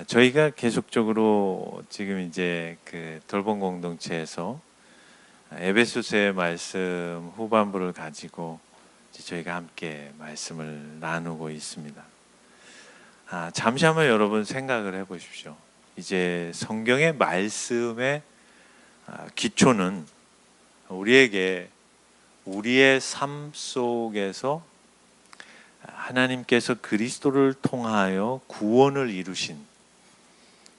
저희가 계속적으로 지금 이제 그 돌봄 공동체에서 에베소서의 말씀 후반부를 가지고 이제 저희가 함께 말씀을 나누고 있습니다. 잠시 한번 여러분 생각을 해보십시오. 이제 성경의 말씀의 기초는 우리에게 우리의 삶 속에서 하나님께서 그리스도를 통하여 구원을 이루신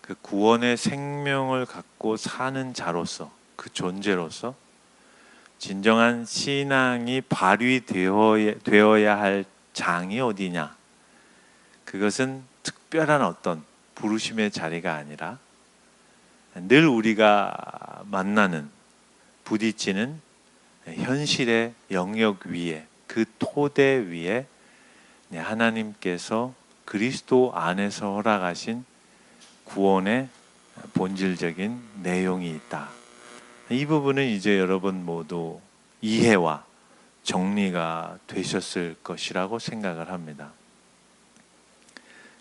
그 구원의 생명을 갖고 사는 자로서, 그 존재로서 진정한 신앙이 발휘되어야 할 장이 어디냐? 그것은 특별한 어떤 부르심의 자리가 아니라 늘 우리가 만나는, 부딪히는 현실의 영역 위에, 그 토대 위에 하나님께서 그리스도 안에서 허락하신 구원의 본질적인 내용이 있다. 이 부분은 이제 여러분 모두 이해와 정리가 되셨을 것이라고 생각을 합니다.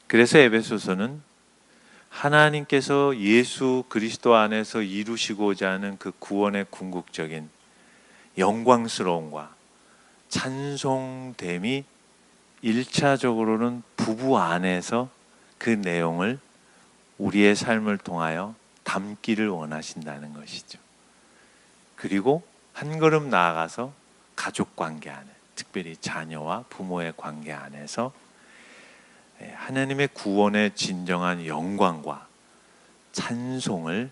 그래서 에베소서는 하나님께서 예수 그리스도 안에서 이루시고자 하는 그 구원의 궁극적인 영광스러움과 찬송됨이 1차적으로는 부부 안에서 그 내용을 우리의 삶을 통하여 담기를 원하신다는 것이죠. 그리고 한 걸음 나아가서 가족 관계 안에, 특별히 자녀와 부모의 관계 안에서 하나님의 구원의 진정한 영광과 찬송을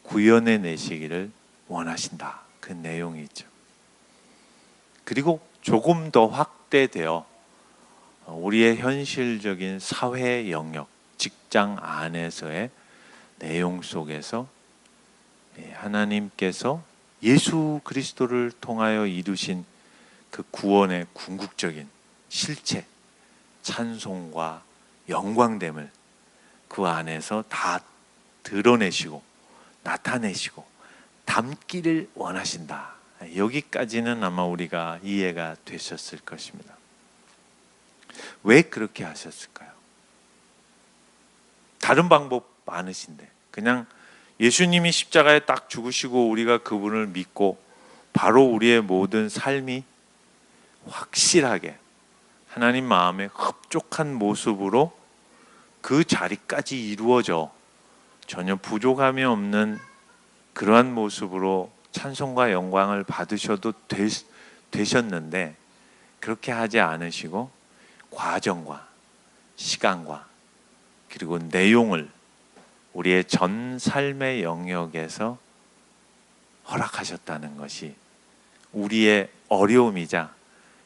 구현해 내시기를 원하신다. 그 내용이 있죠. 그리고 조금 더 확대되어 우리의 현실적인 사회 영역, 직장 안에서의 내용 속에서 하나님께서 예수 그리스도를 통하여 이루신 그 구원의 궁극적인 실체, 찬송과 영광됨을 그 안에서 다 드러내시고 나타내시고 담기를 원하신다. 여기까지는 아마 우리가 이해가 되셨을 것입니다. 왜 그렇게 하셨을까요? 다른 방법 많으신데 그냥 예수님이 십자가에 딱 죽으시고 우리가 그분을 믿고 바로 우리의 모든 삶이 확실하게 하나님 마음에 흡족한 모습으로 그 자리까지 이루어져 전혀 부족함이 없는 그러한 모습으로 찬송과 영광을 받으셔도 되셨는데 그렇게 하지 않으시고 과정과 시간과 그리고 내용을 우리의 전 삶의 영역에서 허락하셨다는 것이 우리의 어려움이자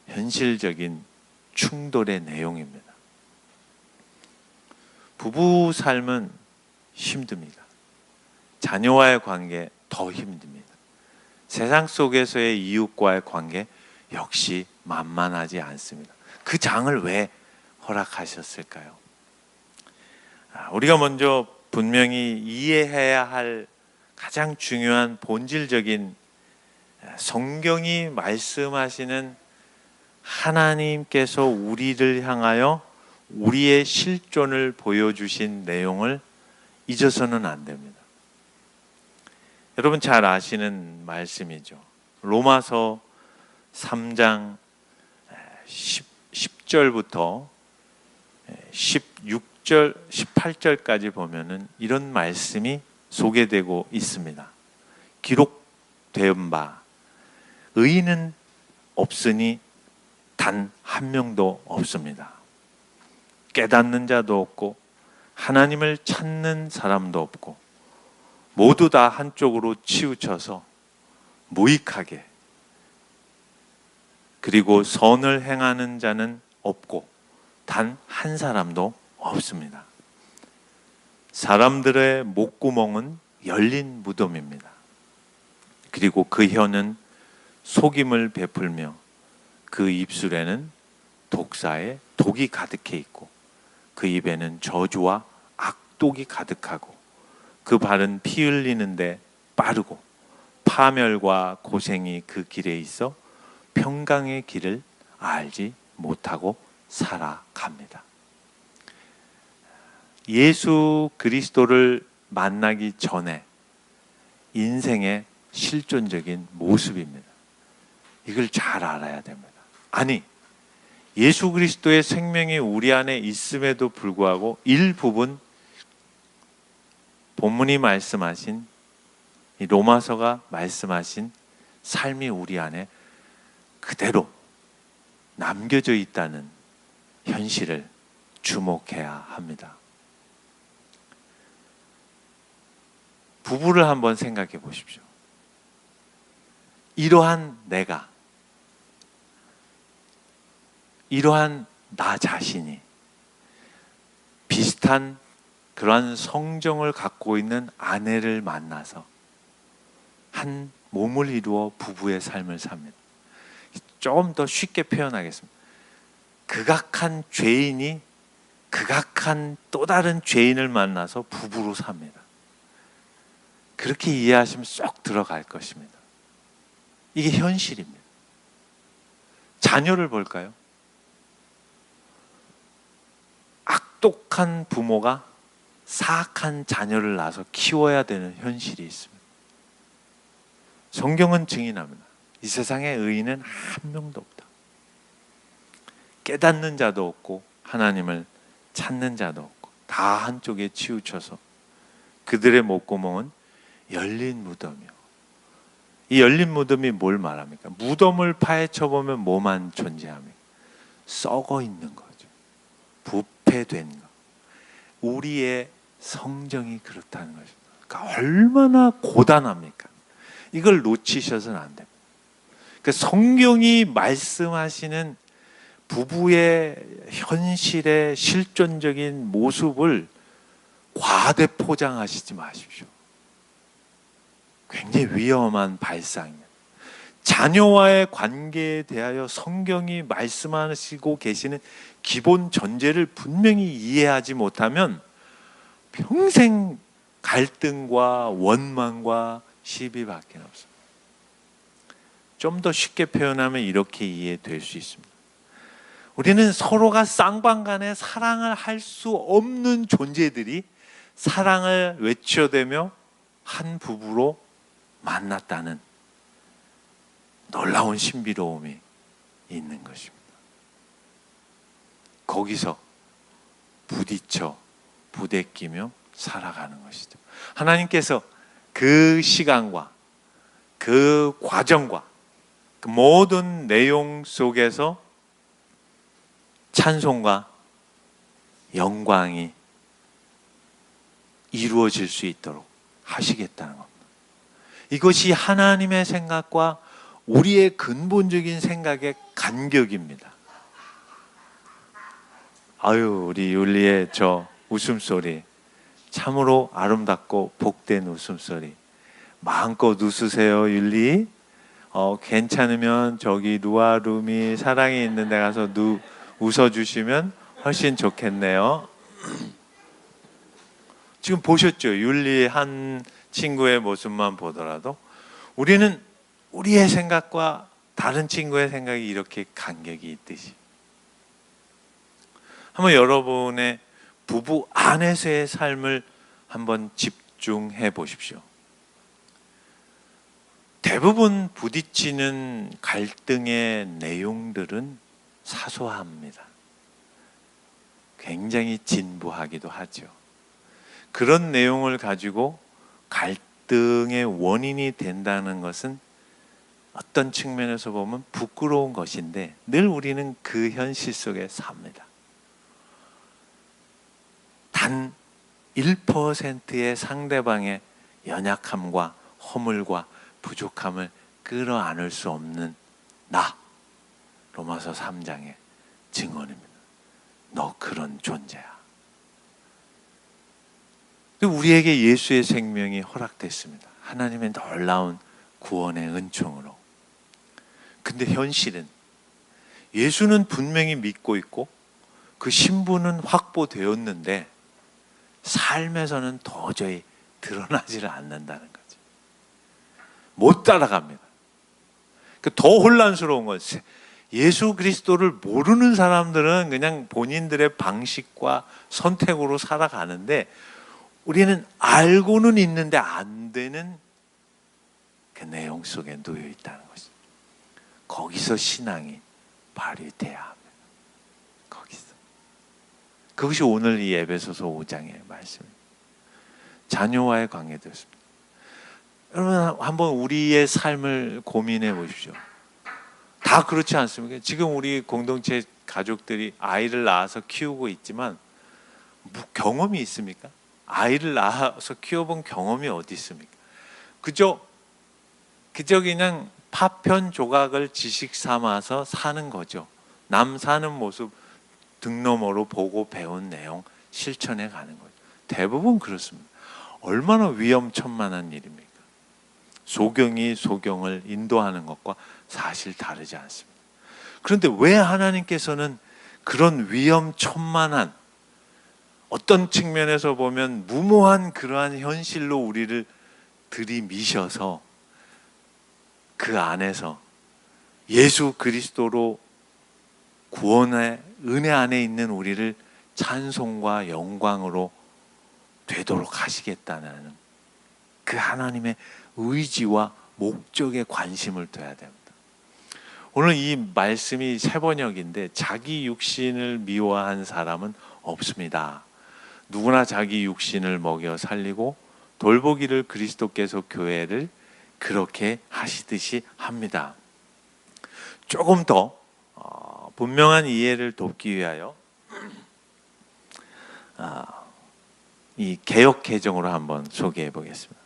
현실적인 충돌의 내용입니다. 부부 삶은 힘듭니다. 자녀와의 관계 더 힘듭니다. 세상 속에서의 이웃과의 관계 역시 만만하지 않습니다. 그 장을 왜 허락하셨을까요? 우리가 먼저 분명히 이해해야 할 가장 중요한 본질적인 성경이 말씀하시는 하나님께서 우리를 향하여 우리의 실존을 보여주신 내용을 잊어서는 안 됩니다. 여러분 잘 아시는 말씀이죠. 로마서 3장 10절부터 16절, 18절까지 보면은 이런 말씀이 소개되고 있습니다. 기록된 바 의인은 없으니 단 한 명도 없습니다. 깨닫는 자도 없고 하나님을 찾는 사람도 없고 모두 다 한쪽으로 치우쳐서 무익하게 그리고 선을 행하는 자는 없고 단 한 사람도 없습니다. 사람들의 목구멍은 열린 무덤입니다. 그리고 그 혀는 속임을 베풀며 그 입술에는 독사의 독이 가득해 있고 그 입에는 저주와 악독이 가득하고 그 발은 피 흘리는데 빠르고 파멸과 고생이 그 길에 있어 평강의 길을 알지 못하고 살아갑니다. 예수 그리스도를 만나기 전에 인생의 실존적인 모습입니다. 이걸 잘 알아야 됩니다. 아니, 예수 그리스도의 생명이 우리 안에 있음에도 불구하고 일부분 본문이 말씀하신 이 로마서가 말씀하신 삶이 우리 안에 그대로 남겨져 있다는 현실을 주목해야 합니다. 부부를 한번 생각해 보십시오. 이러한 내가, 이러한 나 자신이 비슷한 그러한 성정을 갖고 있는 아내를 만나서 한 몸을 이루어 부부의 삶을 삽니다. 조금 더 쉽게 표현하겠습니다. 극악한 죄인이 극악한 또 다른 죄인을 만나서 부부로 삽니다. 그렇게 이해하시면 쏙 들어갈 것입니다. 이게 현실입니다. 자녀를 볼까요? 악독한 부모가 사악한 자녀를 낳아서 키워야 되는 현실이 있습니다. 성경은 증인합니다. 이 세상에 의인은 한 명도 없다. 깨닫는 자도 없고 하나님을 찾는 자도 없고 다 한쪽에 치우쳐서 그들의 목구멍은 열린 무덤이요. 이 열린 무덤이 뭘 말합니까? 무덤을 파헤쳐보면 뭐만 존재합니까? 썩어 있는 거죠. 부패된 거. 우리의 성정이 그렇다는 것입니다. 그러니까 얼마나 고단합니까? 이걸 놓치셔서는 안 됩니다. 그러니까 성경이 말씀하시는 부부의 현실의 실존적인 모습을 과대 포장하시지 마십시오. 굉장히 위험한 발상입니다. 자녀와의 관계에 대하여 성경이 말씀하시고 계시는 기본 전제를 분명히 이해하지 못하면 평생 갈등과 원망과 시비밖에 없습니다. 좀 더 쉽게 표현하면 이렇게 이해될 수 있습니다. 우리는 서로가 쌍방간에 사랑을 할 수 없는 존재들이 사랑을 외쳐대며 한 부부로 만났다는 놀라운 신비로움이 있는 것입니다. 거기서 부딪혀 부대끼며 살아가는 것이죠. 하나님께서 그 시간과 그 과정과 그 모든 내용 속에서 찬송과 영광이 이루어질 수 있도록 하시겠다는 겁니다. 이것이 하나님의 생각과 우리의 근본적인 생각의 간격입니다. 아유, 우리 율리의 저 웃음소리 참으로 아름답고 복된 웃음소리. 마음껏 웃으세요, 율리. 괜찮으면 저기 루아룸이 사랑이 있는 데 가서 웃어주시면 훨씬 좋겠네요. 지금 보셨죠? 율리 한 친구의 모습만 보더라도 우리는 우리의 생각과 다른 친구의 생각이 이렇게 간격이 있듯이 한번 여러분의 부부 안에서의 삶을 한번 집중해 보십시오. 대부분 부딪히는 갈등의 내용들은 사소합니다. 굉장히 진부하기도 하죠. 그런 내용을 가지고 갈등의 원인이 된다는 것은 어떤 측면에서 보면 부끄러운 것인데 늘 우리는 그 현실 속에 삽니다. 단 1%의 상대방의 연약함과 허물과 부족함을 끌어안을 수 없는 나, 로마서 3장의 증언입니다. 너 그런 존재야. 우리에게 예수의 생명이 허락됐습니다. 하나님의 놀라운 구원의 은총으로. 근데 현실은 예수는 분명히 믿고 있고 그 신분은 확보되었는데 삶에서는 도저히 드러나지를 않는다는 거죠. 못 따라갑니다. 더 혼란스러운 건 예수 그리스도를 모르는 사람들은 그냥 본인들의 방식과 선택으로 살아가는데, 우리는 알고는 있는데 안 되는 그 내용 속에 놓여 있다는 것이죠. 거기서 신앙이 발휘돼야 합니다. 거기서. 그것이 오늘 이 에베소서 5장의 말씀입니다. 자녀와의 관계도 있습니다. 여러분, 한번 우리의 삶을 고민해 보십시오. 다 그렇지 않습니까? 지금 우리 공동체 가족들이 아이를 낳아서 키우고 있지만 경험이 있습니까? 아이를 낳아서 키워본 경험이 어디 있습니까? 그저 그냥 파편 조각을 지식 삼아서 사는 거죠. 남 사는 모습 등 너머로 보고 배운 내용 실천해 가는 거죠. 대부분 그렇습니다. 얼마나 위험천만한 일입니까? 소경이 소경을 인도하는 것과 사실 다르지 않습니다. 그런데 왜 하나님께서는 그런 위험천만한, 어떤 측면에서 보면 무모한 그러한 현실로 우리를 들이미셔서 그 안에서 예수 그리스도로 구원의 은혜 안에 있는 우리를 찬송과 영광으로 되도록 하시겠다는 그 하나님의 의지와 목적에 관심을 둬야 됩니다. 오늘 이 말씀이 세 번역인데, 자기 육신을 미워한 사람은 없습니다. 누구나 자기 육신을 먹여 살리고 돌보기를 그리스도께서 교회를 그렇게 하시듯이 합니다. 조금 더 분명한 이해를 돕기 위하여 이 개역 개정으로 한번 소개해 보겠습니다.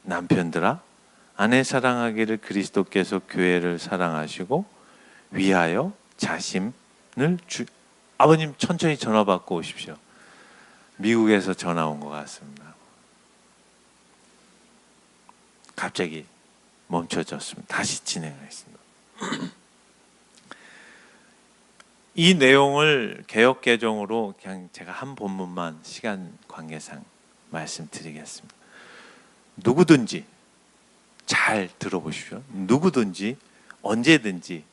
남편들아, 아내 사랑하기를 그리스도께서 교회를 사랑하시고 위하여 자신을 아버님 천천히 전화 받고 오십시오. 미국에서 전화 온 것 같습니다. 갑자기 멈춰졌습니다. 다시 진행하겠습니다. 이 내용을 개역 개정으로 그냥 제가 한 본문만 시간 관계상 말씀드리겠습니다. 누구든지 잘 들어보십시오. 누구든지 언제든지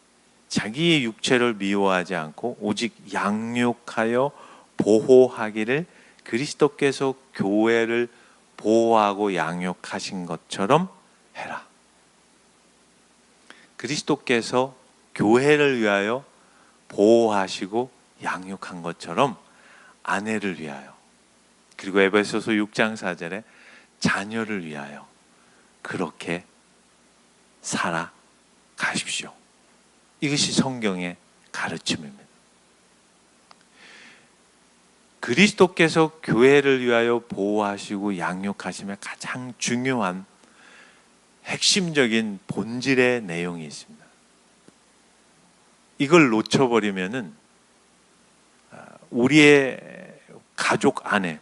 자기의 육체를 미워하지 않고 오직 양육하여 보호하기를 그리스도께서 교회를 보호하고 양육하신 것처럼 해라. 그리스도께서 교회를 위하여 보호하시고 양육한 것처럼 아내를 위하여, 그리고 에베소서 6장 4절에 자녀를 위하여 그렇게 살아가십시오. 이것이 성경의 가르침입니다. 그리스도께서 교회를 위하여 보호하시고 양육하심의 가장 중요한 핵심적인 본질의 내용이 있습니다. 이걸 놓쳐버리면은 우리의 가족 안에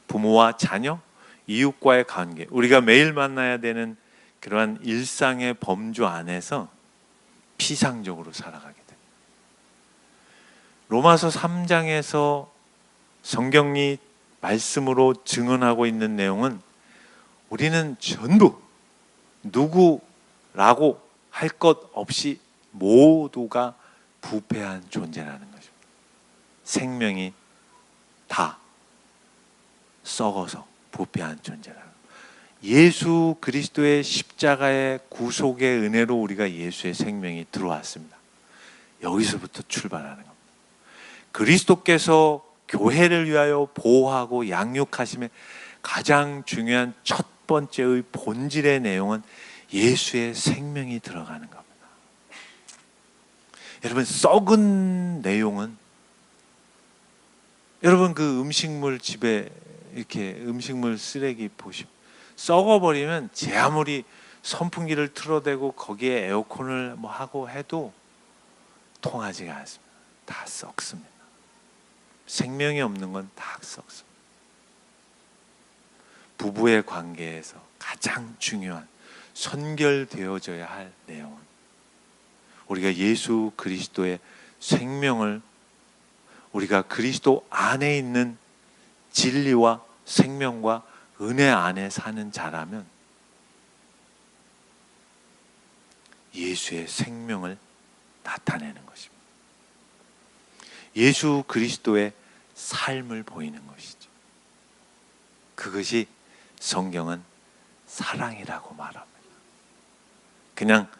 부모와 자녀, 이웃과의 관계, 우리가 매일 만나야 되는 그러한 일상의 범주 안에서 피상적으로 살아가게 됩니다. 로마서 3장에서 성경이 말씀으로 증언하고 있는 내용은 우리는 전부 누구라고 할 것 없이 모두가 부패한 존재라는 것입니다. 생명이 다 썩어서 부패한 존재라는 것입니다. 예수 그리스도의 십자가의 구속의 은혜로 우리가 예수의 생명이 들어왔습니다. 여기서부터 출발하는 겁니다. 그리스도께서 교회를 위하여 보호하고 양육하심의 가장 중요한 첫 번째의 본질의 내용은 예수의 생명이 들어가는 겁니다. 여러분, 썩은 내용은, 여러분 그 음식물 집에 이렇게 음식물 쓰레기 보시면 썩어버리면 제 아무리 선풍기를 틀어대고 거기에 에어컨을 뭐 하고 해도 통하지가 않습니다. 다 썩습니다. 생명이 없는 건 다 썩습니다. 부부의 관계에서 가장 중요한 선결되어져야 할 내용은 우리가 예수 그리스도의 생명을, 우리가 그리스도 안에 있는 진리와 생명과 은혜 안에 사는 자라면 예수의 생명을 나타내는 것입니다. 예수 그리스도의 삶을 보이는 것이죠. 그것이 성경은 사랑이라고 말합니다. 그냥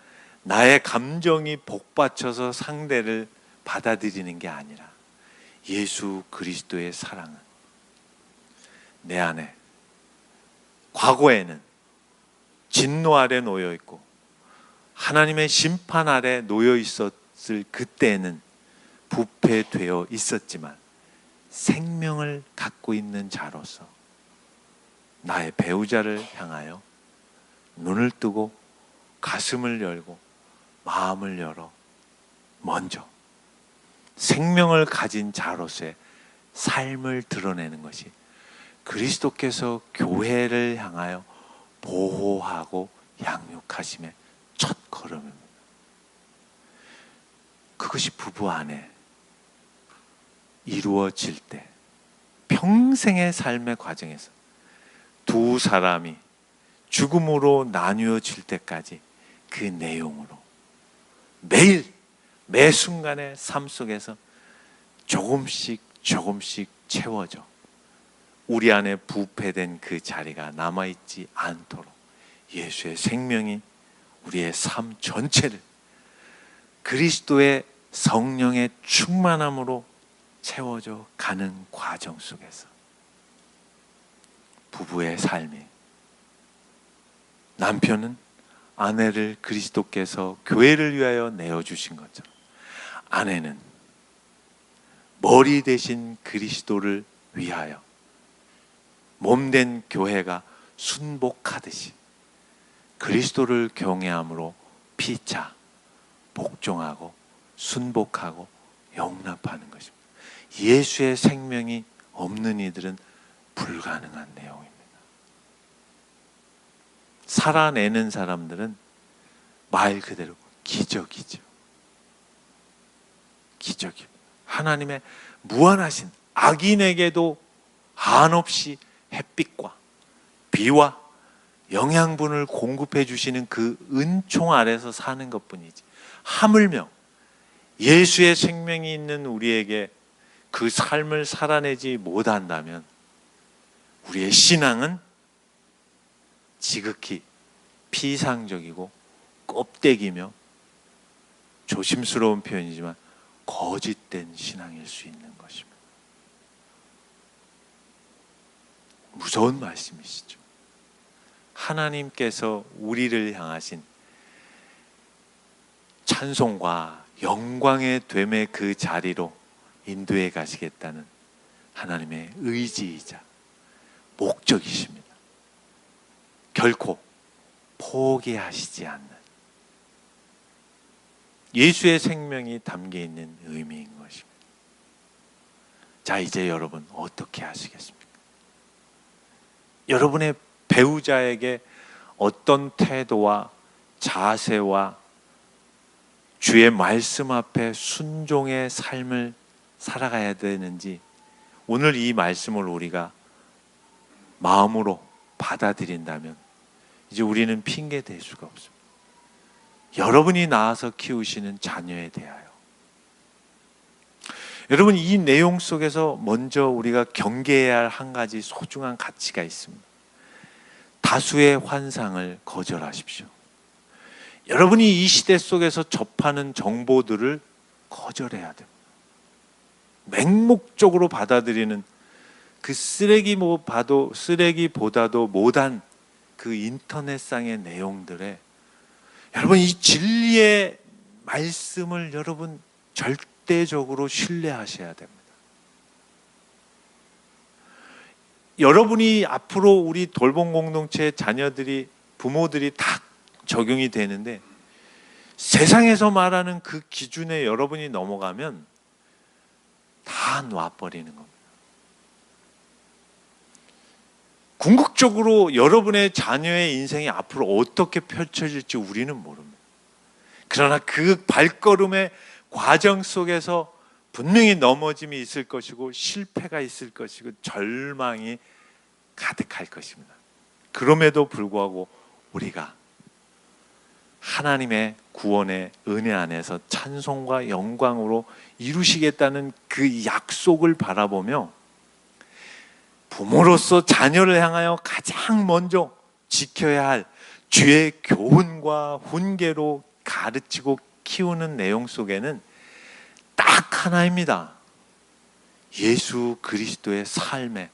나의 감정이 복받쳐서 상대를 받아들이는 게 아니라 예수 그리스도의 사랑은 내 안에 과거에는 진노 아래 놓여 있고 하나님의 심판 아래 놓여 있었을 그때는 부패되어 있었지만 생명을 갖고 있는 자로서 나의 배우자를 향하여 눈을 뜨고 가슴을 열고 마음을 열어 먼저 생명을 가진 자로서의 삶을 드러내는 것이 그리스도께서 교회를 향하여 보호하고 양육하심의 첫 걸음입니다. 그것이 부부 안에 이루어질 때 평생의 삶의 과정에서 두 사람이 죽음으로 나뉘어질 때까지 그 내용으로 매일 매 순간의 삶 속에서 조금씩 채워져 우리 안에 부패된 그 자리가 남아있지 않도록 예수의 생명이 우리의 삶 전체를 그리스도의 성령의 충만함으로 채워져 가는 과정 속에서 부부의 삶이 남편은 아내를 그리스도께서 교회를 위하여 내어주신 것처럼 아내는 머리 대신 그리스도를 위하여 몸된 교회가 순복하듯이 그리스도를 경외함으로 피차 복종하고 순복하고 용납하는 것입니다. 예수의 생명이 없는 이들은 불가능한 내용입니다. 살아내는 사람들은 말 그대로 기적이죠. 기적입니다. 하나님의 무한하신 악인에게도 한없이 햇빛과 비와 영양분을 공급해 주시는 그 은총 아래서 사는 것뿐이지 하물며 예수의 생명이 있는 우리에게 그 삶을 살아내지 못한다면 우리의 신앙은 지극히 피상적이고 껍데기며 조심스러운 표현이지만 거짓된 신앙일 수 있는 것입니다. 무서운 말씀이시죠. 하나님께서 우리를 향하신 찬송과 영광의 됨의 그 자리로 인도해 가시겠다는 하나님의 의지이자 목적이십니다. 결코 포기하시지 않는 예수의 생명이 담겨 있는 의미인 것입니다. 자, 이제 여러분 어떻게 하시겠습니까? 여러분의 배우자에게 어떤 태도와 자세와 주의 말씀 앞에 순종의 삶을 살아가야 되는지 오늘 이 말씀을 우리가 마음으로 받아들인다면 이제 우리는 핑계 댈 수가 없습니다. 여러분이 낳아서 키우시는 자녀에 대하여 여러분 이 내용 속에서 먼저 우리가 경계해야 할 한 가지 소중한 가치가 있습니다. 다수의 환상을 거절하십시오. 여러분이 이 시대 속에서 접하는 정보들을 거절해야 됩니다. 맹목적으로 받아들이는 그 쓰레기보다도 못한 그 인터넷상의 내용들에 여러분 이 진리의 말씀을 여러분 절대적으로 신뢰하셔야 됩니다. 여러분이 앞으로 우리 돌봄 공동체 자녀들이 부모들이 다 적용이 되는데 세상에서 말하는 그 기준에 여러분이 넘어가면 다 놔버리는 겁니다. 궁극적으로 여러분의 자녀의 인생이 앞으로 어떻게 펼쳐질지 우리는 모릅니다. 그러나 그 발걸음의 과정 속에서 분명히 넘어짐이 있을 것이고 실패가 있을 것이고 절망이 가득할 것입니다. 그럼에도 불구하고 우리가 하나님의 구원의 은혜 안에서 찬송과 영광으로 이루시겠다는 그 약속을 바라보며 부모로서 자녀를 향하여 가장 먼저 지켜야 할 주의 교훈과 훈계로 가르치고 키우는 내용 속에는 딱 하나입니다. 예수 그리스도의 삶의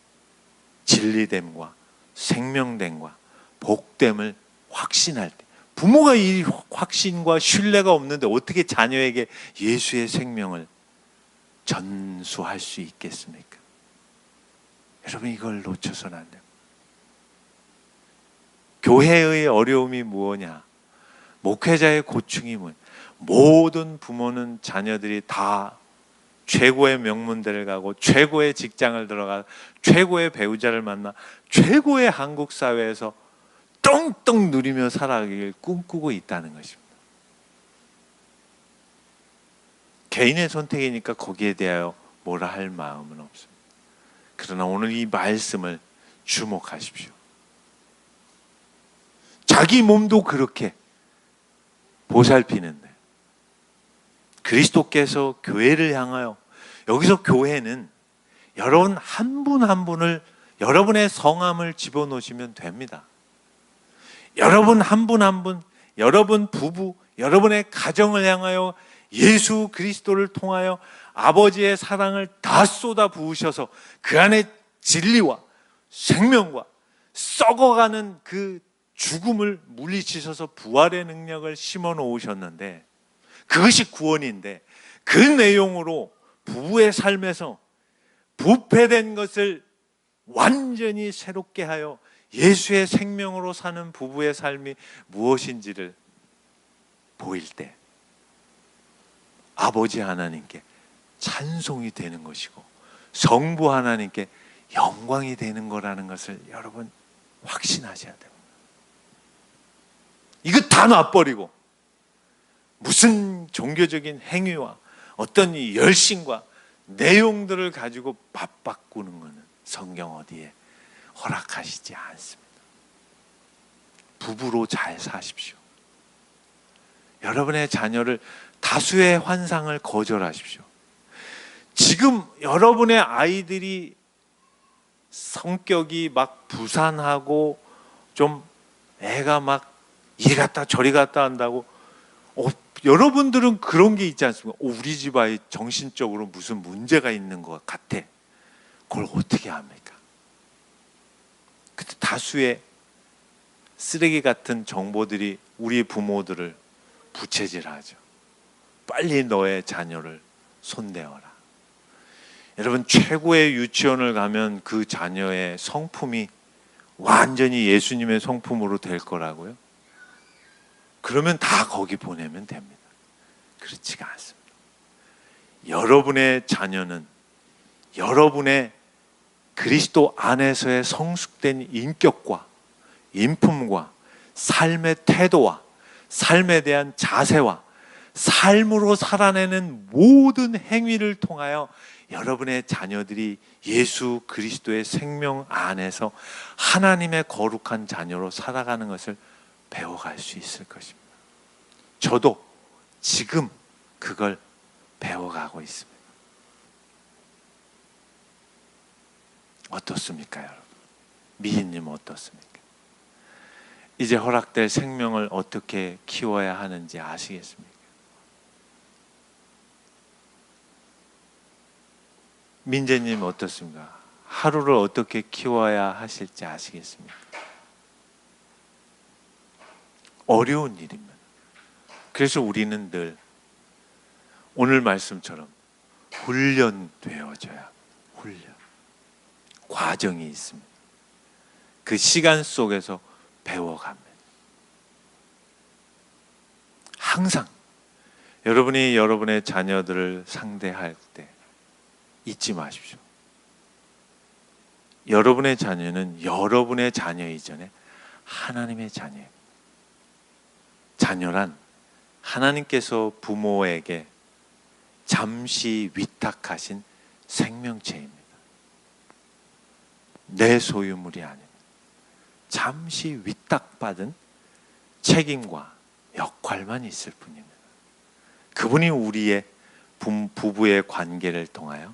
진리됨과 생명됨과 복됨을 확신할 때, 부모가 이 확신과 신뢰가 없는데 어떻게 자녀에게 예수의 생명을 전수할 수 있겠습니까? 여러분, 이걸 놓쳐서는 안 돼요. 교회의 어려움이 무엇냐? 목회자의 고충이 뭐냐? 모든 부모는 자녀들이 다 최고의 명문대를 가고 최고의 직장을 들어가 최고의 배우자를 만나 최고의 한국 사회에서 떵떵 누리며 살아가길 꿈꾸고 있다는 것입니다. 개인의 선택이니까 거기에 대하여 뭐라 할 마음은 없습니다. 그러나 오늘 이 말씀을 주목하십시오. 자기 몸도 그렇게 보살피는데 그리스도께서 교회를 향하여, 여기서 교회는 여러분 한 분 한 분을, 여러분의 성함을 집어넣으시면 됩니다. 여러분 한 분 한 분, 여러분 부부, 여러분의 가정을 향하여 예수 그리스도를 통하여 아버지의 사랑을 다 쏟아 부으셔서 그 안에 진리와 생명과 썩어가는 그 죽음을 물리치셔서 부활의 능력을 심어 놓으셨는데, 그것이 구원인데, 그 내용으로 부부의 삶에서 부패된 것을 완전히 새롭게 하여 예수의 생명으로 사는 부부의 삶이 무엇인지를 보일 때 아버지 하나님께 찬송이 되는 것이고 성부 하나님께 영광이 되는 거라는 것을 여러분 확신하셔야 됩니다. 이거 다 놔버리고 무슨 종교적인 행위와 어떤 이 열심과 내용들을 가지고 밥 바꾸는 것은 성경 어디에 허락하시지 않습니다. 부부로 잘 사십시오. 여러분의 자녀를 다수의 환상을 거절하십시오. 지금 여러분의 아이들이 성격이 막 부산하고 좀 애가 막 이리 갔다 저리 갔다 한다고, 여러분들은 그런 게 있지 않습니까? 우리 집 아이 정신적으로 무슨 문제가 있는 것 같아. 그걸 어떻게 합니까? 그때 다수의 쓰레기 같은 정보들이 우리 부모들을 부채질하죠. 빨리 너의 자녀를 손대어라. 여러분, 최고의 유치원을 가면 그 자녀의 성품이 완전히 예수님의 성품으로 될 거라고요? 그러면 다 거기 보내면 됩니다. 그렇지가 않습니다. 여러분의 자녀는 여러분의 그리스도 안에서의 성숙된 인격과 인품과 삶의 태도와 삶에 대한 자세와 삶으로 살아내는 모든 행위를 통하여 여러분의 자녀들이 예수 그리스도의 생명 안에서 하나님의 거룩한 자녀로 살아가는 것을 배워갈 수 있을 것입니다. 저도 지금 그걸 배워가고 있습니다. 어떻습니까, 여러분? 미희님 어떻습니까? 이제 허락될 생명을 어떻게 키워야 하는지 아시겠습니까? 민재님 어떻습니까? 하루를 어떻게 키워야 하실지 아시겠습니까? 어려운 일입니다. 그래서 우리는 늘 오늘 말씀처럼 훈련되어져야, 훈련 과정이 있습니다. 그 시간 속에서 배워갑니다. 항상 여러분이 여러분의 자녀들을 상대할 때 잊지 마십시오. 여러분의 자녀는 여러분의 자녀 이전에 하나님의 자녀예요. 자녀란 하나님께서 부모에게 잠시 위탁하신 생명체입니다. 내 소유물이 아닙니다. 잠시 위탁받은 책임과 역할, 역할만 있을 뿐입니다. 그분이 우리의 부부의 관계를 통하여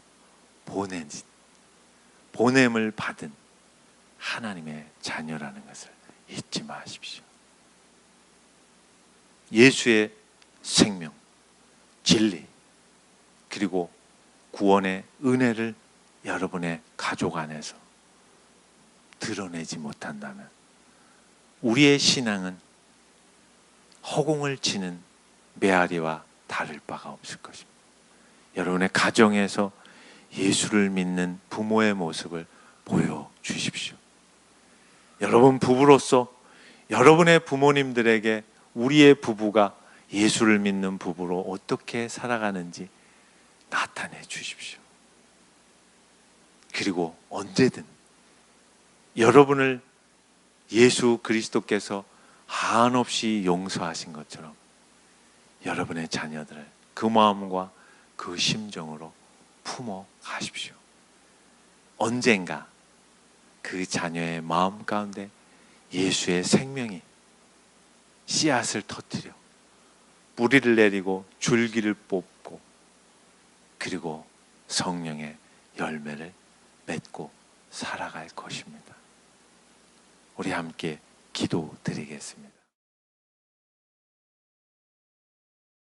보냄을 받은 하나님의 자녀라는 것을 잊지 마십시오. 예수의 생명, 진리, 그리고 구원의 은혜를 여러분의 가족 안에서 드러내지 못한다면 우리의 신앙은 허공을 치는 메아리와 다를 바가 없을 것입니다. 여러분의 가정에서 예수를 믿는 부모의 모습을 보여주십시오. 여러분 부부로서 여러분의 부모님들에게 우리의 부부가 예수를 믿는 부부로 어떻게 살아가는지 나타내 주십시오. 그리고 언제든 여러분을 예수 그리스도께서 한없이 용서하신 것처럼 여러분의 자녀들을 그 마음과 그 심정으로 품어 가십시오. 언젠가 그 자녀의 마음 가운데 예수의 생명이 씨앗을 터뜨려 뿌리를 내리고 줄기를 뽑고 그리고 성령의 열매를 맺고 살아갈 것입니다. 우리 함께 기도드리겠습니다.